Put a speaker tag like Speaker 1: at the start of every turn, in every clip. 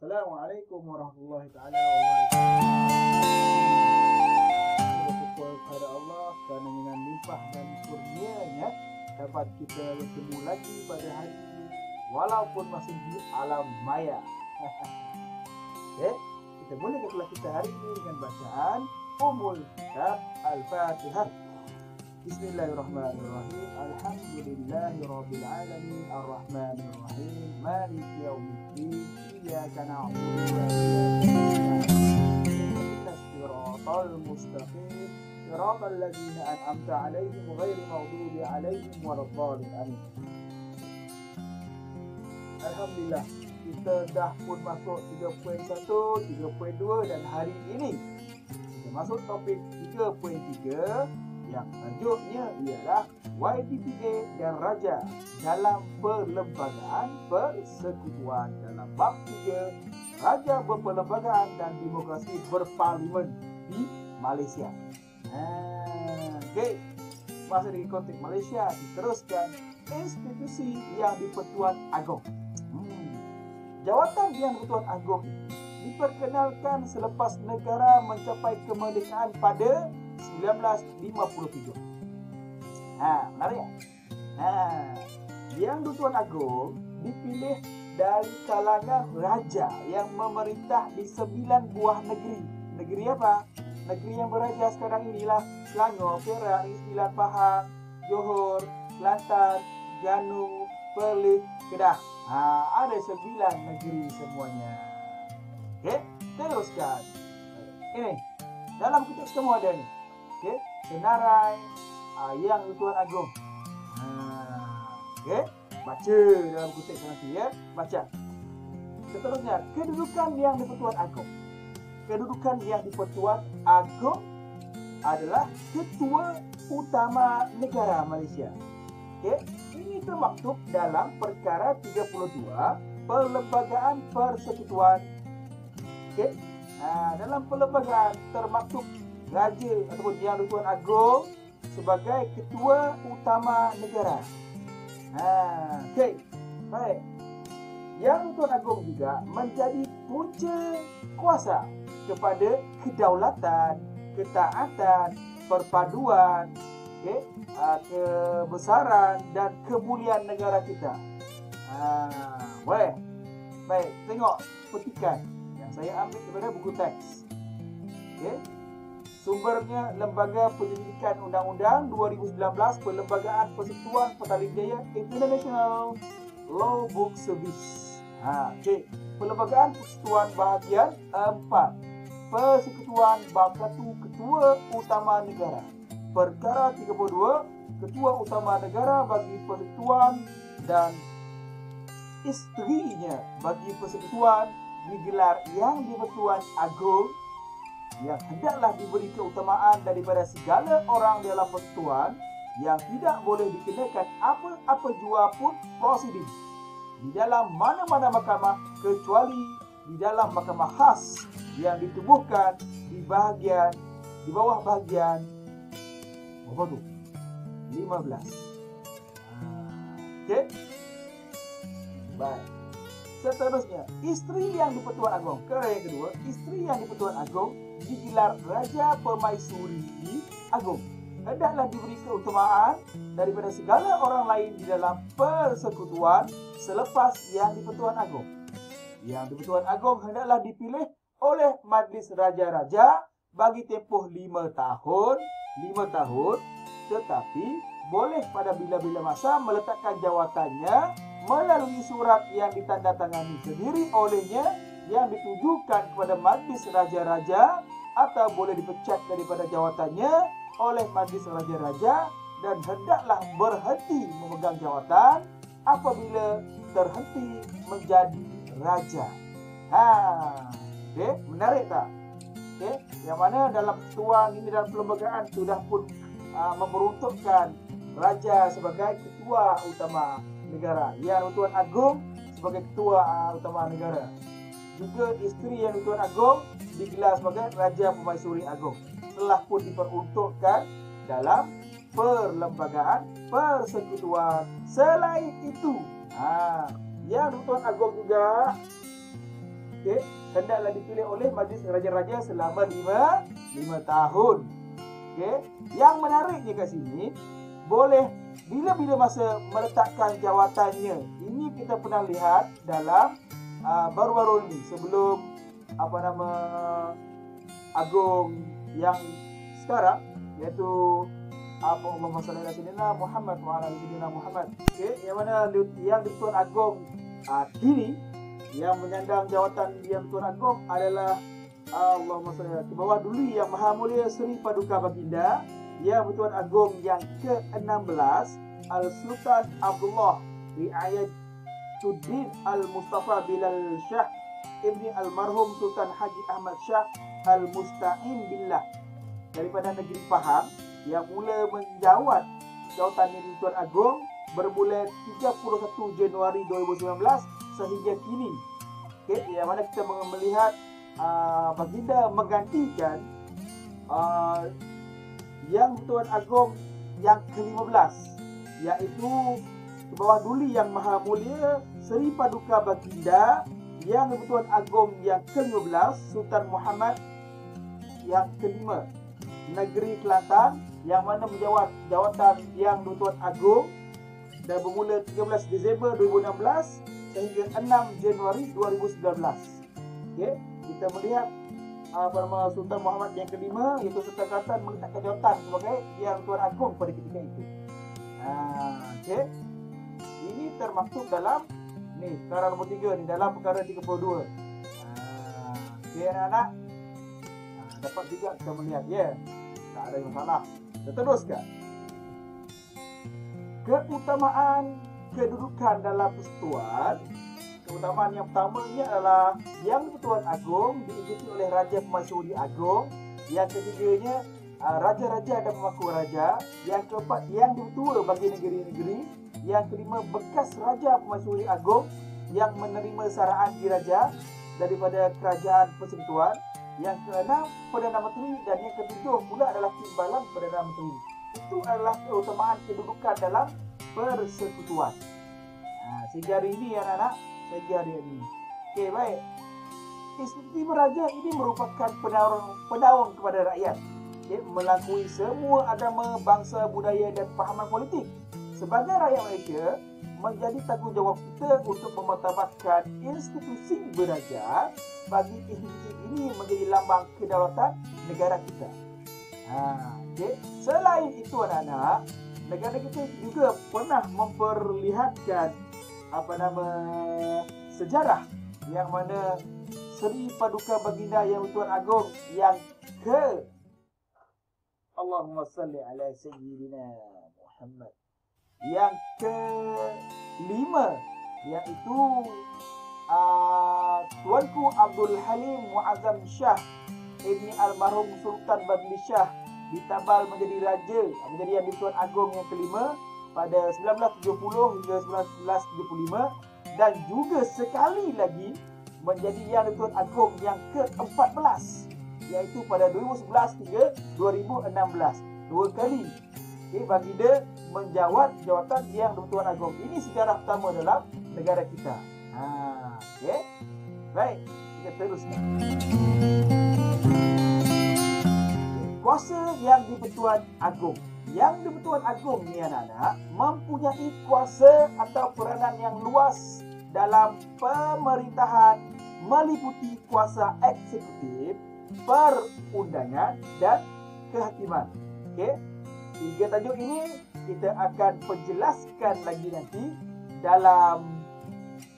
Speaker 1: Assalamualaikum warahmatullahi taala wabarakatuh. Bersyukur kepada Allah kerana dengan limpah dan kurnia-Nya dapat kita bertemu lagi pada hari ini walaupun masih di alam maya. Okay, kita mula kelas kita hari ini dengan bacaan Ummul Kitab Al-Fatihah. Bismillahirrahmanirrahim. Alhamdulillahirabbil alamin arrahmanirrahim maliki yaumiddin iyyaka na'budu wa iyyaka nasta'in ihdinas siratal mustaqim siratal ladzina an'amta 'alaihim ghairil maghdubi 'alaihim waladdallin. Amin. Alhamdulillah, kita dah pun masuk 3.1, 3.2 dan hari ini kita masuk topik 3.3 yang tajuknya ialah YDPA dan Raja dalam perlembagaan persekutuan dalam bab 3 Raja berperlembagaan dan demokrasi berparlimen di Malaysia. Okey, masih di konteks Malaysia, diteruskan institusi yang di-Pertuan Agong. Jawatan Yang Pertuan Agong diperkenalkan selepas negara mencapai kemerdekaan pada 1953. Menarik. Yang Pertuan Agong dipilih dari kalangan raja yang memerintah di 9 buah negeri. Negeri apa? Negeri yang beraja sekarang inilah Selangor, Perak, Negeri Sembilan, Pahang, Johor, Kelantan, Terengganu, Perlis, Kedah. Ada 9 negeri semuanya. Okey, teruskan. Ini dalam konteks kamu ada ni. Okey, senarai Yang Pertuan Agong. Okey, baca dalam konteks nanti ya, baca. Seterusnya, kedudukan Yang di-Pertuan Agong. Kedudukan Yang di-Pertuan Agong adalah Ketua Utama Negara Malaysia. Okey, ini termaktub dalam Perkara 32 Perlembagaan Persekutuan. Okey, dalam perlembagaan termaktub Raja ataupun Yang di-Pertuan Agong sebagai Ketua Utama Negara. Okey, baik. Yang di-Pertuan Agong juga menjadi punca kuasa kepada kedaulatan, ketaatan, perpaduan, kebesaran dan kemuliaan negara kita. Boleh. Baik, tengok petikan yang saya ambil daripada buku teks. Okey. Sumbernya Lembaga Penyelidikan Undang-Undang 2019 Perlembagaan Persekutuan Petaling Jaya International Law Book Service. Okey. Perlembagaan Persekutuan bahagian 4. Persekutuan bab 1 Ketua Utama Negara. Perkara 32 Ketua Utama Negara bagi persekutuan dan isterinya bagi persekutuan digelar Yang di-Pertuan Agong yang hendaklah diberi keutamaan daripada segala orang dalam persekutuan yang tidak boleh dikenakan apa-apa jua pun prosiding di dalam mana-mana mahkamah kecuali di dalam mahkamah khas yang ditubuhkan di bawah bahagian apa tu? 15. Okey. Baik. Seterusnya, isteri Yang di-Pertuan Agong. Kerana yang kedua, isteri Yang di-Pertuan Agong digelar Raja Permaisuri Agong. Hendaklah diberi keutamaan daripada segala orang lain di dalam persekutuan selepas Yang di-Pertuan Agong. Yang di-Pertuan Agong hendaklah dipilih oleh Majlis Raja-Raja bagi tempoh 5 tahun, tetapi boleh pada bila-bila masa meletakkan jawatannya melalui surat yang ditandatangani sendiri olehnya yang ditujukan kepada Majlis Raja-Raja atau boleh dipecat daripada jawatannya oleh Majlis Raja-Raja dan hendaklah berhenti memegang jawatan apabila terhenti menjadi raja. Okey, menarik tak? Okey, yang mana dalam persekutuan ini dalam perlembagaan sudah pun memperuntukkan raja sebagai Ketua Utama Negara, Yang di-Pertuan Agong sebagai Ketua Utama Negara. Juga isteri Yang di-Pertuan Agong digelar sebagai Raja Permaisuri Agong. Telah pun diperuntukkan dalam perlembagaan persekutuan. Selain itu, Yang di-Pertuan Agong juga Okey, hendaklah dipilih oleh majlis raja-raja selama 5 tahun. Okey, yang menariknya kat sini, boleh bila-bila masa meletakkan jawatannya. Ini kita pernah lihat dalam baru-baru ini sebelum agung yang sekarang, iaitu Allahumma shalli ala sayyidina Muhammad wa ala ali sayyidina Muhammad. Okey, yang mana yang Tuan Agong kini yang menyandang jawatan yang Tuan Agong adalah Allahumma shalli ala ke bawah dulu yang Maha Mulia Seri Paduka Baginda yang Tuan Agong yang ke-16 Al-Sultan Abdullah Riayatuddin Al-Mustafa Bilal Shah Ibni Almarhum Sultan Haji Ahmad Shah Al-Musta'in Billah daripada negeri Pahang yang mula menjawat jawatan ini Tuan Agong bermula 31 Januari 2019 sehingga kini. Okay, yang mana kita melihat baginda menggantikan yang Tuan Agong yang ke-15, iaitu ke bawah duli yang Maha Mulia Seri Paduka Baginda yang Tuan Agong yang ke-15 Sultan Muhammad yang ke-5 Negeri Kelantan, yang mana menjawat jawatan yang Tuan Agong dan bermula 13 Disember 2016 sehingga 6 Januari 2019. Okey, kita melihat Sultan Muhammad yang ke-5 iaitu Sultan Kelantan meletakkan jawatan sebagai yang Tuan Agong pada ketika itu. Okey. Ini termaktub dalam ni perkara nombor 3 ni, dalam perkara 32. Okey anak-anak. Dapat juga kita melihat ya. Tak ada masalah. Kita teruskan. Keutamaan kedudukan dalam persekutuan. Keutamaan yang pertamanya adalah yang Tuan Agong diikuti oleh Raja Pemaisuri Agong. Yang ketiganya raja-raja dan pemangku raja. Yang keempat yang ditua bagi negeri-negeri. Yang kelima bekas Raja Pemaisuri Agong yang menerima saraan diraja daripada kerajaan persekutuan. Yang keenam Perdana Menteri dan yang ketujuh pula adalah timbalan Perdana Menteri. Itu adalah keutamaan kedudukan dalam persekutuan. Sehingga hari ini anak-anak, sehingga hari ini. Okey, baik. Institusi beraja ini merupakan penaung kepada rakyat. Okay, melampaui semua agama, bangsa, budaya dan pahaman politik. Sebagai rakyat Malaysia, menjadi tanggungjawab kita untuk memartabatkan institusi beraja bagi institusi ini menjadi lambang kedaulatan negara kita. Okay. Selain itu anak-anak, negara kita juga pernah memperlihatkan sejarah yang mana Seri Paduka Baginda yang Tuan Agong yang ke Allahumma salli ala sayyidina Muhammad yang ke-5, iaitu Tuanku Abdul Halim Muazzam Shah Ibni Almarhum Sultan Badli Shah ditambal menjadi raja, menjadi yang Tuan Agong yang ke-5 pada 1970 hingga 1975, dan juga sekali lagi menjadi yang Tuan Agong yang ke-14, iaitu pada 2011 hingga 2016. 2 kali baginda menjawat jawatan yang Tuan Agong. Ini sejarah pertama dalam negara kita. Okay. Baik, kita teruskan. Kuasa yang di-Tuan Agong. Yang di-Tuan Agong ni anak-anak mempunyai kuasa atau peranan yang luas dalam pemerintahan, meliputi kuasa eksekutif, perundangan dan kehakiman. Okey. 3 tajuk ini kita akan penjelaskan lagi nanti dalam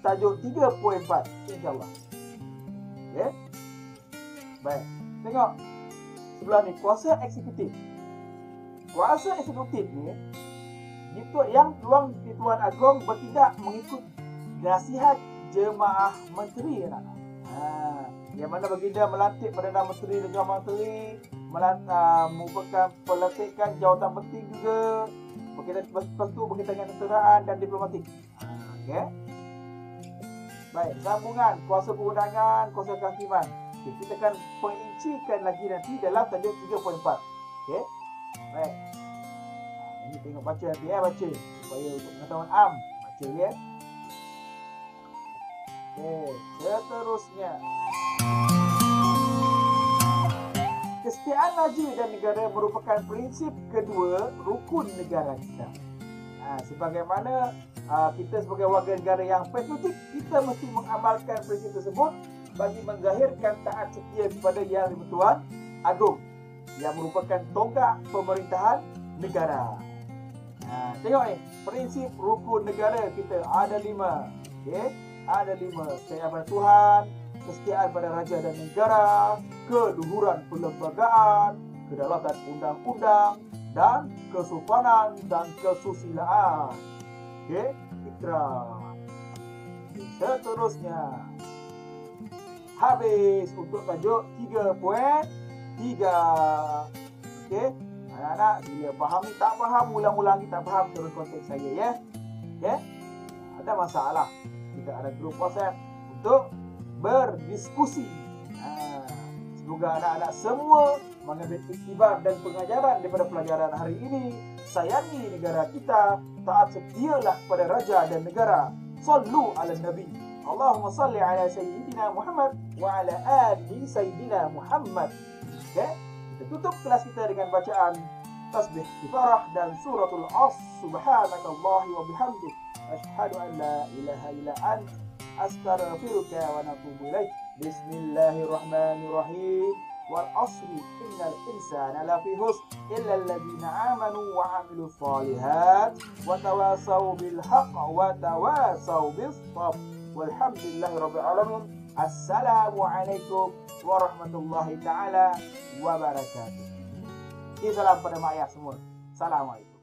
Speaker 1: tajuk 3.4 insya-Allah. Okey. Baik. Tengok sebelah ni kuasa eksekutif. Kuasa eksekutif ni yang Tuan Agong bertindak mengikut nasihat jemaah menteri anak-anak. Yang mana baginda melantik Perdana Menteri dan Jawatan Menteri, merupakan pelantikan jawatan penting juga lepas tu berkaitan dengan ketenteraan dan diplomatik. Okey. Baik, sambungan kuasa perundangan, kuasa kehakiman. Okay, kita akan perincikan lagi nanti dalam tajuk 3.4. Okey. Baik. Ini tengok baca nanti baca supaya untuk pengetahuan am baca ya. Seterusnya, kesetiaan raja dan negara merupakan prinsip kedua rukun negara kita. Sebagaimana kita sebagai warga negara yang patriotik, kita mesti mengamalkan prinsip tersebut bagi menggahirkan taat setia kepada Yang di-Pertuan Agong yang merupakan tonggak pemerintahan negara. Tengok ni, prinsip rukun negara kita ada 5. Okey, ada 5. Kesetiaan pada Tuhan, kesetiaan pada raja dan negara, keluhuran perlembagaan, kedaulatan undang-undang, dan kesopanan dan kesusilaan. Okey, ikrar. Seterusnya, habis untuk tajuk 3.3. Okey, anak-anak bila faham ni tak faham, ulang-ulang kita faham terus konteks saya ya. Okey, ada masalah kita ada grup WhatsApp untuk berdiskusi. Semoga anak-anak semua mengambil iktibar dan pengajaran daripada pelajaran hari ini. Sayangi negara kita, taat setialah kepada raja dan negara. Sallu ala Nabi. Allahumma salli ala Sayyidina Muhammad wa ala ali Sayyidina Muhammad. Okay? Kita tutup kelas kita dengan bacaan tasbih kifarah dan suratul As. Subhanakallahi wa bihamdik, asyhadu an la ilaha illa ant, astaghfiruka wa natubu ilaik. Bismillahirrahmanirrahim. Wal asri innal insana lafi husn illa alladhina amanu wa amilus solihat wa tawasaw bil haqq wa tawasaw bis sabr. Walhamdulillahirabbil alamin. Assalamualaikum warahmatullahi taala wabarakatuh. Salam pada mak ayah semua. Assalamualaikum.